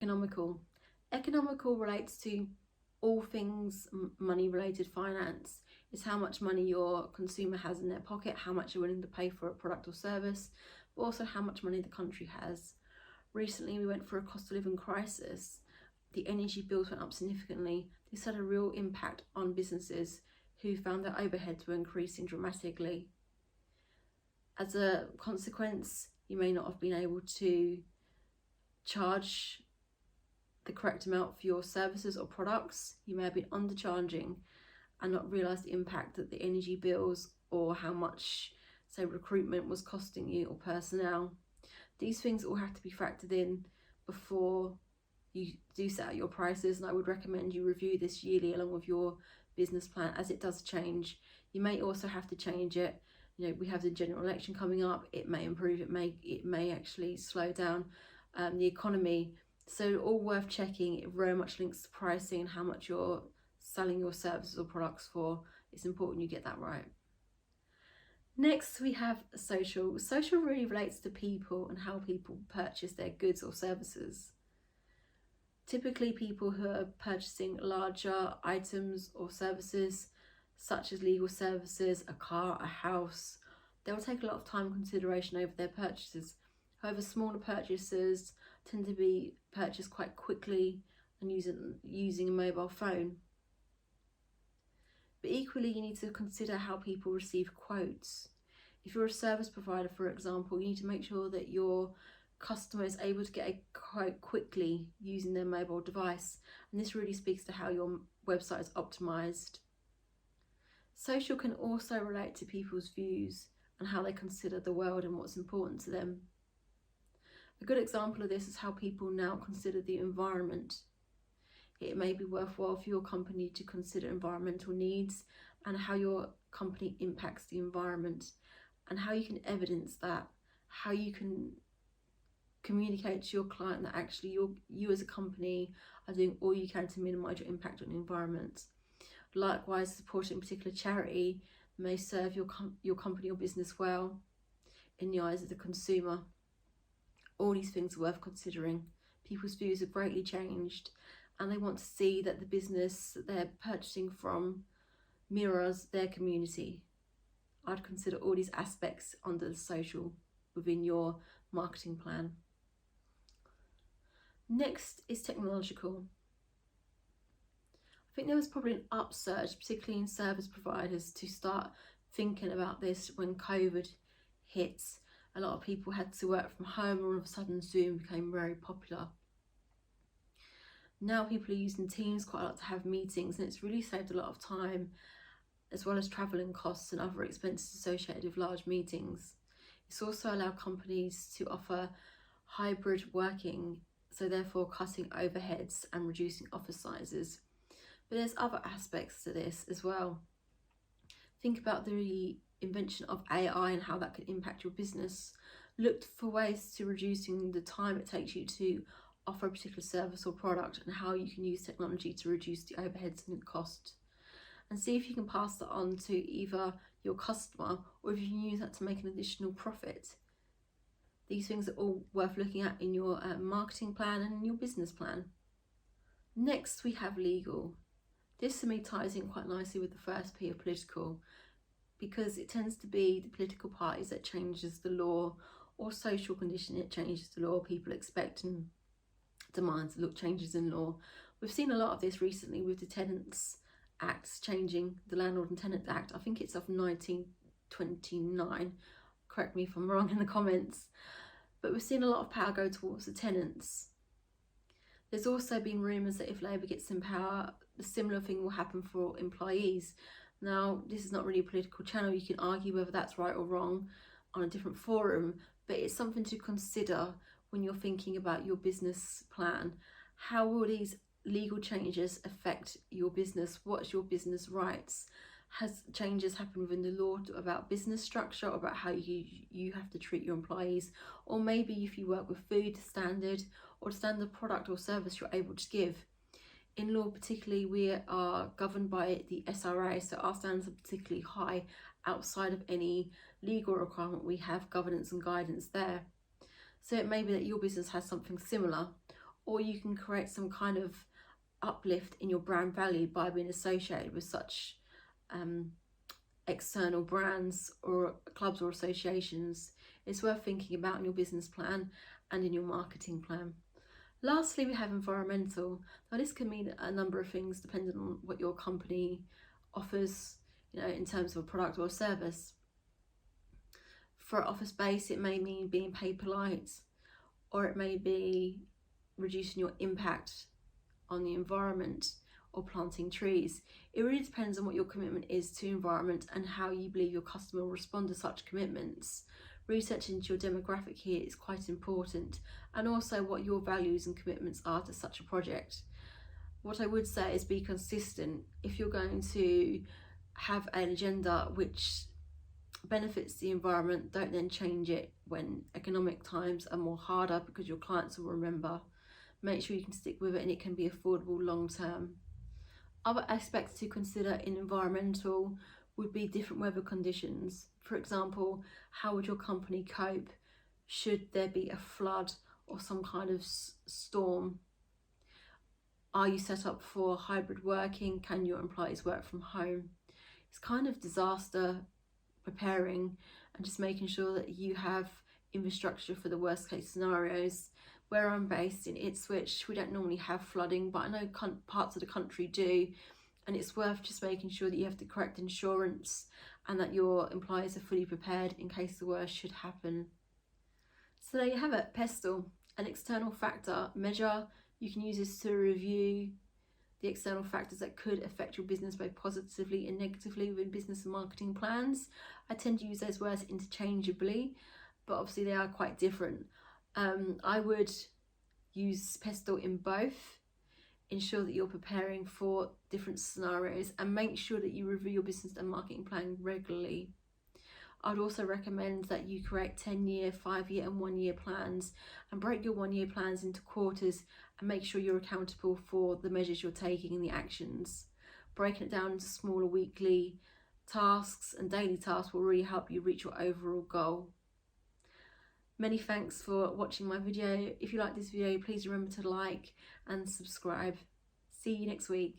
Economical. Economical relates to all things money related finance. It's how much money your consumer has in their pocket, how much you're willing to pay for a product or service, but also how much money the country has. Recently, we went through a cost of living crisis. The energy bills went up significantly. This had a real impact on businesses who found their overheads were increasing dramatically. As a consequence, you may not have been able to charge the correct amount for your services or products. You may have been undercharging and not realised the impact that the energy bills or how much, say, recruitment was costing you or personnel. These things all have to be factored in before you do set out your prices, and I would recommend you review this yearly along with your business plan, as it does change. You may also have to change it. You know, we have the general election coming up. It may improve, it may actually slow down the economy. So all worth checking. It very much links to pricing and how much you're selling your services or products for. It's important you get that right. Next, we have social. Social really relates to people and how people purchase their goods or services. Typically, people who are purchasing larger items or services, such as legal services, a car, a house, they will take a lot of time and consideration over their purchases. However, smaller purchases tend to be purchased quite quickly and using a mobile phone. But equally, you need to consider how people receive quotes. If you're a service provider, for example, you need to make sure that your customer is able to get a quote quickly using their mobile device. And this really speaks to how your website is optimized. Social can also relate to people's views and how they consider the world and what's important to them. A good example of this is how people now consider the environment. It may be worthwhile for your company to consider environmental needs and how your company impacts the environment and how you can evidence that, how you can communicate to your client that actually you as a company are doing all you can to minimise your impact on the environment. Likewise, supporting a particular charity may serve your company or business well in the eyes of the consumer. All these things are worth considering. People's views have greatly changed and they want to see that the business that they're purchasing from mirrors their community. I'd consider all these aspects under the social within your marketing plan. Next is technological. I think there was probably an upsurge, particularly in service providers, to start thinking about this when COVID hit. A lot of people had to work from home, and all of a sudden Zoom became very popular. Now people are using Teams quite a lot to have meetings, and it's really saved a lot of time, as well as travelling costs and other expenses associated with large meetings. It's also allowed companies to offer hybrid working, so therefore cutting overheads and reducing office sizes. But there's other aspects to this as well. Think about the invention of AI and how that could impact your business. Look for ways to reducing the time it takes you to offer a particular service or product and how you can use technology to reduce the overheads and the cost. And see if you can pass that on to either your customer or if you can use that to make an additional profit. These things are all worth looking at in your marketing plan and in your business plan. Next, we have legal. This to me ties in quite nicely with the first P of political, because it tends to be the political parties that changes the law, or social condition that changes the law. People expect and demand changes in law. We've seen a lot of this recently with the Tenants Acts changing, the Landlord and Tenant Act. I think it's of 1929. Correct me if I'm wrong in the comments. But we've seen a lot of power go towards the tenants. There's also been rumours that if Labour gets in power, a similar thing will happen for employees. Now, this is not really a political channel. You can argue whether that's right or wrong on a different forum, but it's something to consider when you're thinking about your business plan. How will these legal changes affect your business? What's your business rights? Has changes happened within the law about business structure, or about how you have to treat your employees? Or maybe if you work with food standard or standard product or service you're able to give. In law particularly, we are governed by the SRA, so our standards are particularly high. Outside of any legal requirement, we have governance and guidance there. So it may be that your business has something similar, or you can create some kind of uplift in your brand value by being associated with such external brands or clubs or associations. It's worth thinking about in your business plan and in your marketing plan. Lastly, we have environmental. Now this can mean a number of things depending on what your company offers, in terms of a product or a service. For office space, it may mean being paper light, or it may be reducing your impact on the environment or planting trees. It really depends on what your commitment is to environment and how you believe your customer will respond to such commitments. Research into your demographic here is quite important, and also what your values and commitments are to such a project. What I would say is be consistent. If you're going to have an agenda which benefits the environment, don't then change it when economic times are more harder, because your clients will remember. Make sure you can stick with it and it can be affordable long term. Other aspects to consider in environmental would be different weather conditions. For example, how would your company cope should there be a flood or some kind of storm? Are you set up for hybrid working? Can your employees work from home? It's kind of disaster preparing and just making sure that you have infrastructure for the worst case scenarios. Where I'm based in Ipswich, we don't normally have flooding, but I know parts of the country do, and it's worth just making sure that you have the correct insurance and that your employees are fully prepared in case the worst should happen. So there you have it, PESTLE, an external factor measure. You can use this to review the external factors that could affect your business both positively and negatively within business and marketing plans. I tend to use those words interchangeably, but obviously they are quite different. I would use PESTLE in both. Ensure that you're preparing for different scenarios and make sure that you review your business and marketing plan regularly. I'd also recommend that you create 10-year, 5-year and 1-year plans and break your 1-year plans into quarters and make sure you're accountable for the measures you're taking and the actions. Breaking it down into smaller weekly tasks and daily tasks will really help you reach your overall goal. Many thanks for watching my video. If you like this video, please remember to like and subscribe. See you next week.